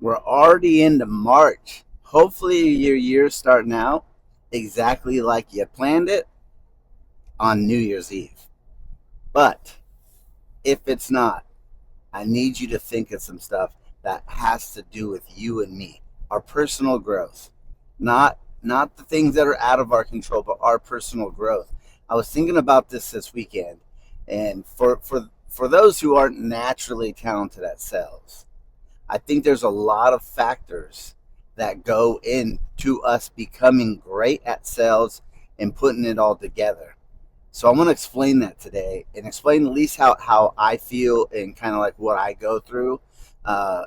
We're already into March. Hopefully, your year's starting out exactly like you planned it on New Year's Eve. But if it's not, I need you to think of some stuff that has to do with you and me, our personal growth, not the things that are out of our control, but our personal growth. I was thinking about this weekend, and for those who aren't naturally talented at sales, I think there's a lot of factors that go into us becoming great at sales and putting it all together. So I want to explain that today and explain at least how I feel and kind of like what I go through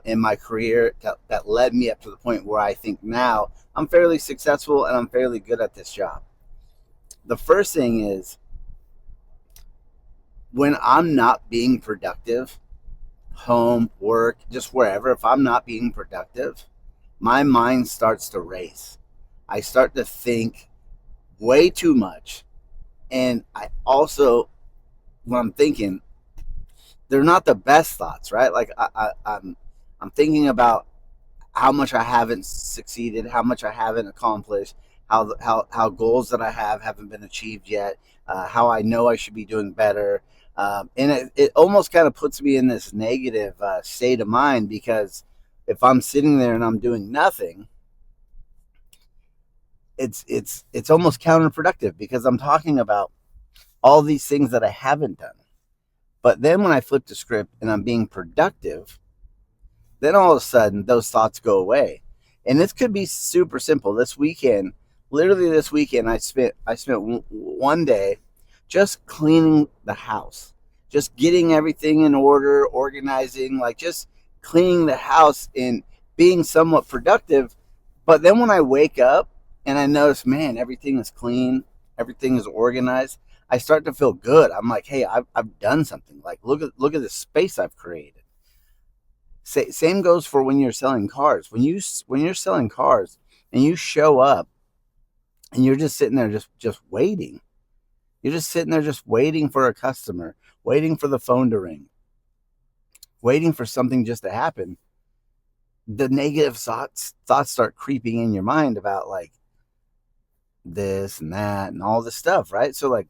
in my career that led me up to the point where I think now I'm fairly successful and I'm fairly good at this job. The first thing is when I'm not being productive, home, work, just wherever, if I'm not being productive, my mind starts to race. I start to think way too much. And I also, when I'm thinking, they're not the best thoughts, right? Like I'm thinking about how much I haven't succeeded, how much I haven't accomplished, how goals that I have haven't been achieved yet, how I know I should be doing better. And it almost kind of puts me in this negative state of mind because if I'm sitting there and I'm doing nothing, it's almost counterproductive because I'm talking about all these things that I haven't done. But then when I flip the script and I'm being productive, then all of a sudden those thoughts go away. And this could be super simple. This weekend, literally this weekend, I spent one day just cleaning the house, just getting everything in order, organizing, like just cleaning the house and being somewhat productive. But then when I wake up and I notice, man, everything is clean, everything is organized, I start to feel good. I'm like, hey, I've done something. Like, look at the space I've created. Same goes for when you're selling cars. When you're selling cars and you show up and you're just sitting there just waiting. You're just sitting there just waiting for a customer, waiting for the phone to ring, waiting for something just to happen. The negative thoughts start creeping in your mind about like this and that and all this stuff, right? So like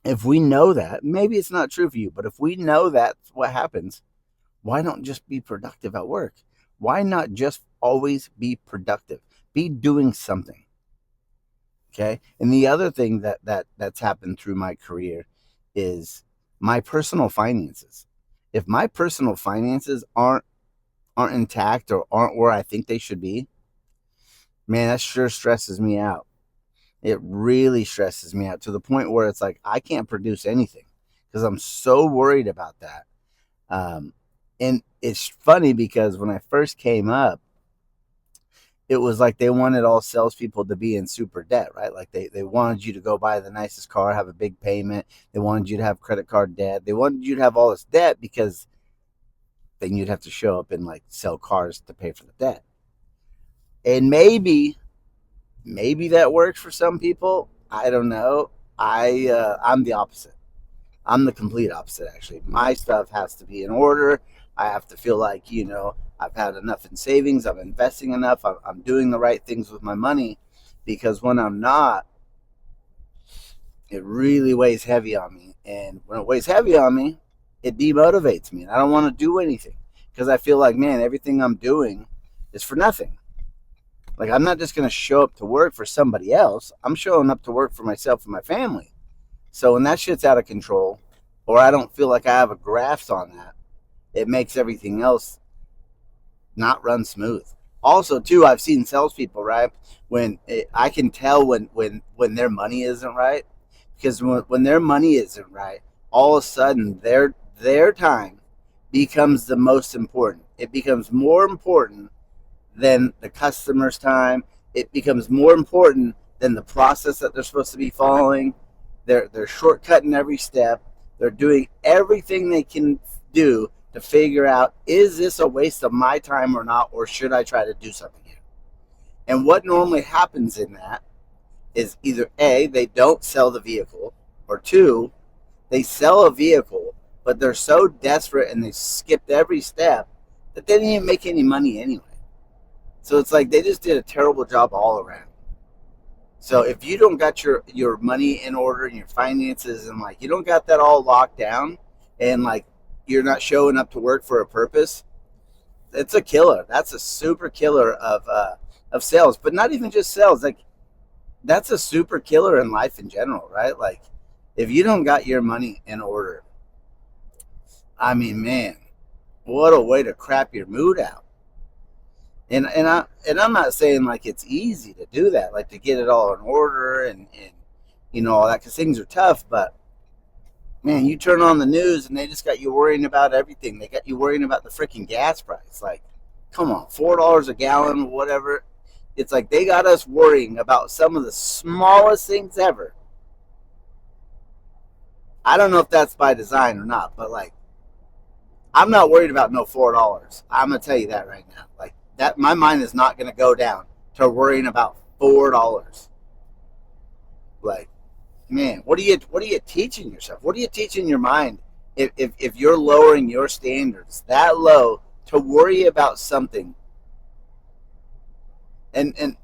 if we know that, maybe it's not true for you, but if we know that's what happens, why don't just be productive at work? Why not just always be productive? Be doing something. Okay. And the other thing that's happened through my career is my personal finances. If my personal finances aren't intact or aren't where I think they should be, man, that sure stresses me out. It really stresses me out to the point where it's like I can't produce anything because I'm so worried about that. Um, and it's funny because when I first came up, it was like they wanted all salespeople to be in super debt, right? Like they wanted you to go buy the nicest car, have a big payment. They wanted you to have credit card debt. They wanted you to have all this debt because then you'd have to show up and like sell cars to pay for the debt. And maybe that works for some people. I don't know. I'm the opposite. I'm the complete opposite, actually. My stuff has to be in order. I have to feel like, I've had enough in savings. I'm investing enough. I'm doing the right things with my money because when I'm not, it really weighs heavy on me. And when it weighs heavy on me, it demotivates me. And I don't want to do anything because I feel like, man, everything I'm doing is for nothing. Like, I'm not just going to show up to work for somebody else. I'm showing up to work for myself and my family. So when that shit's out of control, or I don't feel like I have a grasp on that, it makes everything else not run smooth. Also, too, I've seen salespeople, right? I can tell when their money isn't right, because when their money isn't right, all of a sudden their time becomes the most important. It becomes more important than the customer's time. It becomes more important than the process that they're supposed to be following. They're shortcutting every step. They're doing everything they can do to figure out, is this a waste of my time or not, or should I try to do something here? And what normally happens in that is either A, they don't sell the vehicle, or two, they sell a vehicle, but they're so desperate and they skipped every step that they didn't even make any money anyway. So it's like they just did a terrible job all around. So if you don't got your money in order and your finances, and like you don't got that all locked down, and like you're not showing up to work for a purpose, it's a killer. That's a super killer of sales, but not even just sales. Like that's a super killer in life in general, right? Like if you don't got your money in order, I mean, man, what a way to crap your mood out. And I'm not saying like it's easy to do that, like to get it all in order and you know all that, because things are tough. But man, you turn on the news and they just got you worrying about everything. They got you worrying about the freaking gas price. Like, come on, $4 a gallon, whatever. It's like they got us worrying about some of the smallest things ever. I don't know if that's by design or not, but like I'm not worried about no $4. I'm gonna tell you that right now. Like that, my mind is not gonna go down to worrying about $4. Like, man, what are you teaching yourself? What are you teaching your mind if you're lowering your standards that low to worry about something? And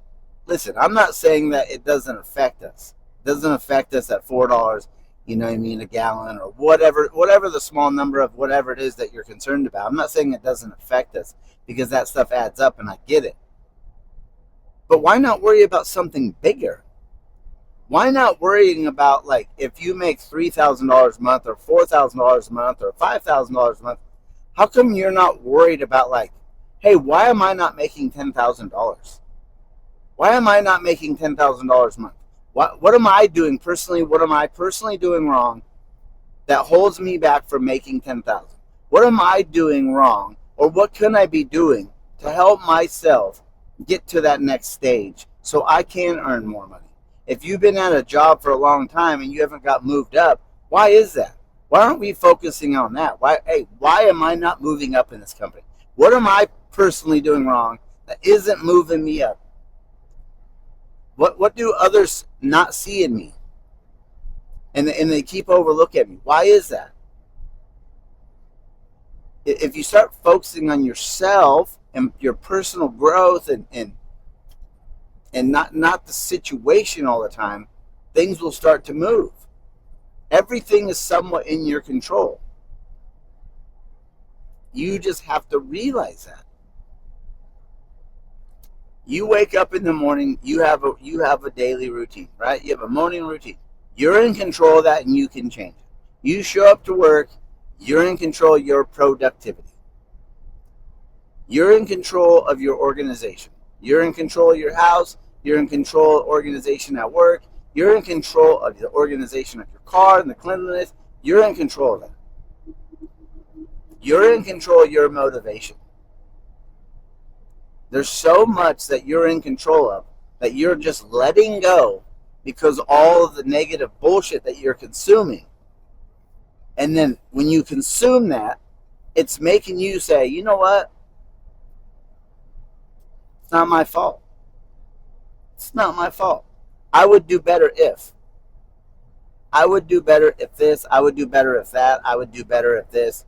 listen, I'm not saying that it doesn't affect us. It doesn't affect us at $4, you know what I mean, a gallon or whatever the small number of whatever it is that you're concerned about. I'm not saying it doesn't affect us, because that stuff adds up and I get it. But why not worry about something bigger? Why not worrying about, like, if you make $3,000 a month or $4,000 a month or $5,000 a month, how come you're not worried about, like, hey, why am I not making $10,000? Why am I not making $10,000 a month? What am I doing personally? What am I personally doing wrong that holds me back from making 10,000? What am I doing wrong, or what can I be doing to help myself get to that next stage so I can earn more money? If you've been at a job for a long time and you haven't got moved up, why is that? Why aren't we focusing on that? Why am I not moving up in this company? What am I personally doing wrong that isn't moving me up? What do others not see in me? And they keep overlooking me. Why is that? If you start focusing on yourself and your personal growth and not the situation all the time, things will start to move. Everything is somewhat in your control. You just have to realize that. You wake up in the morning, you have a daily routine, right? You have a morning routine. You're in control of that and you can change it. You show up to work, you're in control of your productivity. You're in control of your organization. You're in control of your house. You're in control of organization at work. You're in control of the organization of your car and the cleanliness. You're in control of that. You're in control of your motivation. There's so much that you're in control of that you're just letting go because all of the negative bullshit that you're consuming. And then when you consume that, it's making you say, you know what? It's not my fault. It's not my fault. I would do better if. I would do better if this. I would do better if that. I would do better if this.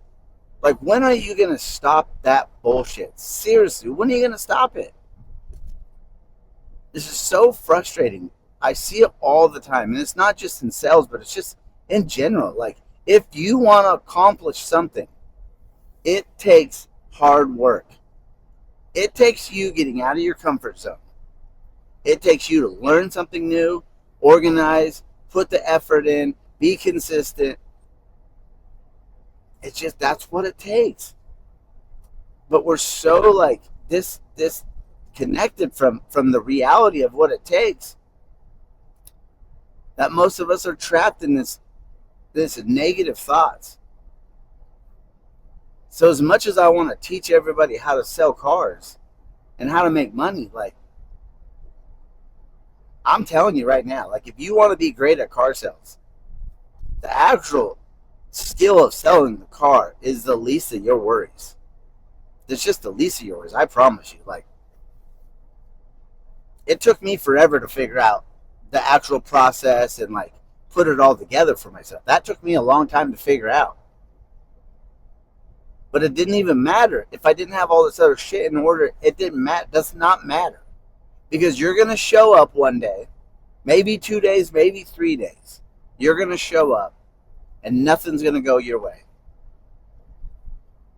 Like, when are you going to stop that bullshit? Seriously, when are you going to stop it? This is so frustrating. I see it all the time. And it's not just in sales, but it's just in general. Like, if you want to accomplish something, it takes hard work. It takes you getting out of your comfort zone. It takes you to learn something new, organize, put the effort in, be consistent. It's just, that's what it takes. But we're so like this connected from the reality of what it takes that most of us are trapped in this negative thoughts. So as much as I want to teach everybody how to sell cars and how to make money, like, I'm telling you right now, like, if you want to be great at car sales, the actual skill of selling the car is the least of your worries. It's just the least of your worries, I promise you. Like, it took me forever to figure out the actual process and like put it all together for myself. That took me a long time to figure out. But it didn't even matter. If I didn't have all this other shit in order, it didn't matter. Does not matter. Because you're going to show up one day, maybe 2 days, maybe 3 days. You're going to show up and nothing's going to go your way.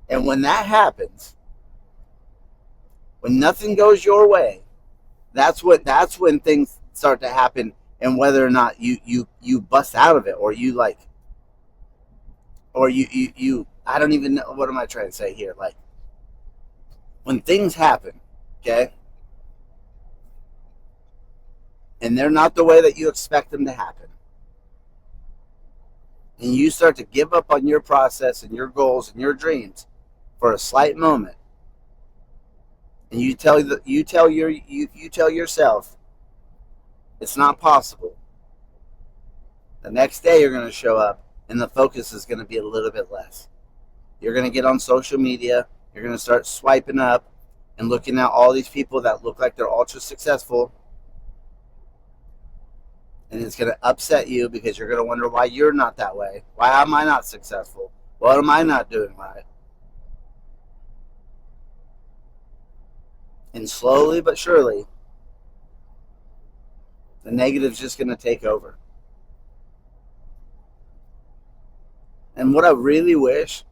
And when that happens, when nothing goes your way, that's when things start to happen, and whether or not you bust out of it, or you like, or you I don't even know, what am I trying to say here? Like, when things happen, okay, and they're not the way that you expect them to happen, and you start to give up on your process and your goals and your dreams for a slight moment, and you tell yourself it's not possible. The next day you're going to show up and the focus is going to be a little bit less. You're going to get on social media, you're going to start swiping up and looking at all these people that look like they're ultra successful, and it's going to upset you because you're going to wonder why you're not that way. Why am I not successful? What am I not doing right? And slowly but surely, the negative's just going to take over. And what I really wish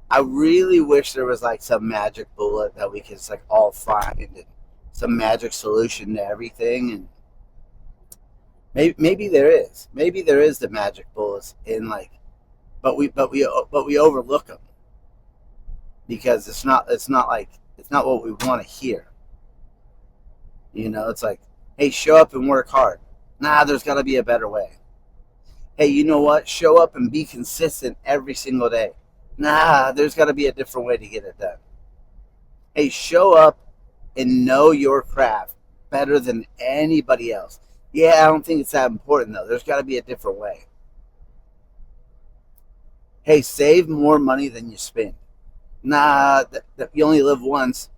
there was like some magic bullet that we could just like all find, and some magic solution to everything. And maybe there is. Maybe there is the magic bullets in like, but we overlook them because it's not what we want to hear. You know, it's like, hey, show up and work hard. Nah, there's got to be a better way. Hey, you know what? Show up and be consistent every single day. Nah, there's got to be a different way to get it done. Hey, show up and know your craft better than anybody else. Yeah, I don't think it's that important though. There's got to be a different way. Hey, save more money than you spend. Nah, you only live once.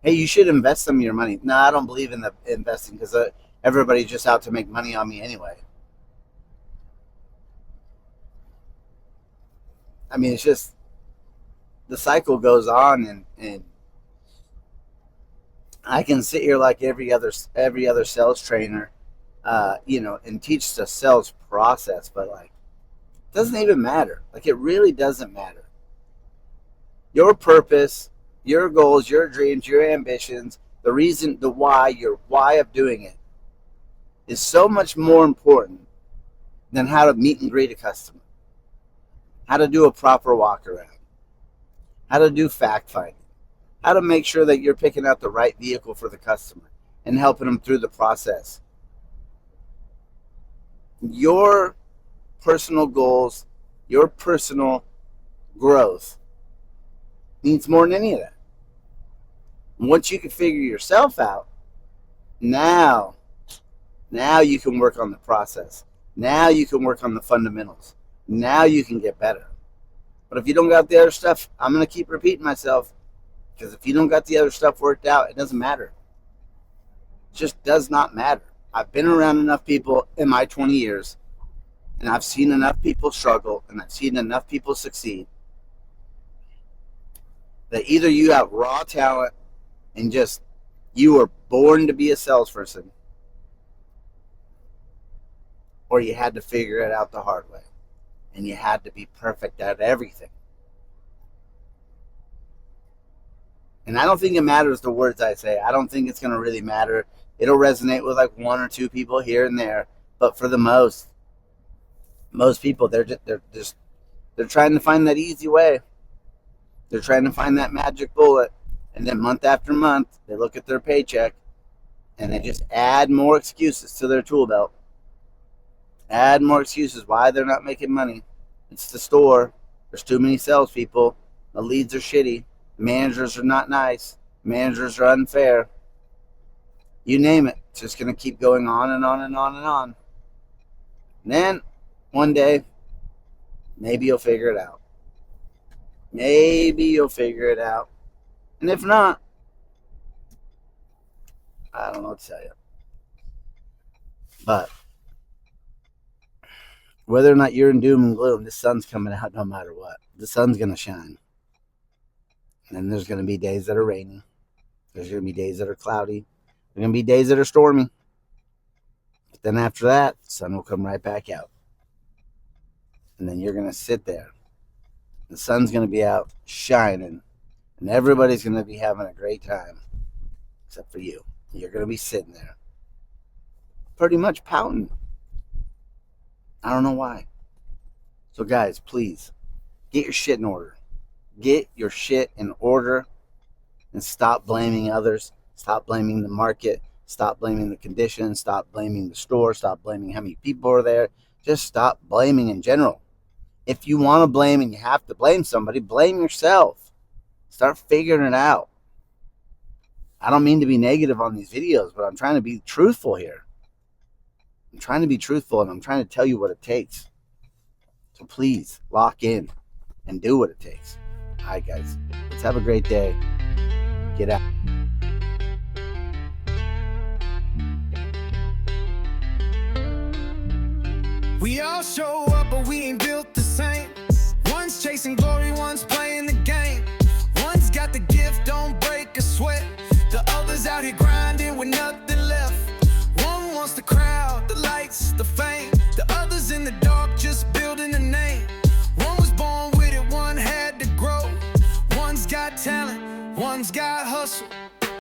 Hey, you should invest some of your money. Nah, I don't believe in the investing because everybody's just out to make money on me anyway. I mean, it's just the cycle goes on, and I can sit here like every other sales trainer, and teach the sales process, but like, it doesn't even matter. Like, it really doesn't matter. Your purpose, your goals, your dreams, your ambitions, the reason, the why, your why of doing it is so much more important than how to meet and greet a customer, how to do a proper walk around, how to do fact finding, how to make sure that you're picking out the right vehicle for the customer and helping them through the process. Your personal goals, your personal growth needs more than any of that. And once you can figure yourself out, now you can work on the process. Now you can work on the fundamentals. Now you can get better. But if you don't got the other stuff, I'm going to keep repeating myself, because if you don't got the other stuff worked out, it doesn't matter. It just does not matter. I've been around enough people in my 20 years, and I've seen enough people struggle, and I've seen enough people succeed, that either you have raw talent and just you were born to be a salesperson, or you had to figure it out the hard way, and you had to be perfect at everything. And I don't think it matters the words I say. I don't think it's going to really matter. It'll resonate with like one or two people here and there, but for the most people, they're trying to find that easy way. They're trying to find that magic bullet, and then month after month, they look at their paycheck and they just add more excuses to their tool belt. Add more excuses why they're not making money. It's the store. There's too many salespeople. The leads are shitty. The managers are not nice. The managers are unfair. You name it. It's just going to keep going on and on and on and on. And then one day, maybe you'll figure it out. Maybe you'll figure it out. And if not, I don't know what to tell you. But Whether or not you're in doom and gloom, the sun's coming out no matter what. The sun's going to shine. And then there's going to be days that are rainy. There's going to be days that are cloudy. There's going to be days that are stormy. But then after that, the sun will come right back out. And then you're going to sit there. The sun's going to be out shining. And everybody's going to be having a great time. Except for you. You're going to be sitting there. Pretty much pouting. I don't know why. So guys, please, get your shit in order. Get your shit in order and stop blaming others. Stop blaming the market. Stop blaming the conditions. Stop blaming the store. Stop blaming how many people are there. Just stop blaming in general. If you want to blame and you have to blame somebody, blame yourself. Start figuring it out. I don't mean to be negative on these videos, but I'm trying to be truthful here. I'm trying to be truthful, and I'm trying to tell you what it takes. So please, lock in and do what it takes. All right, guys. Let's have a great day. Get out. We all show up, but we ain't built the same. One's chasing glory, one's playing the game. One's got the gift, don't break a sweat. The other's out here grinding with nothing left. One wants the crowd, the lights, the fame. The other's in the dark, just building a name. One was born with it, one had to grow. One's got talent, one's got hustle.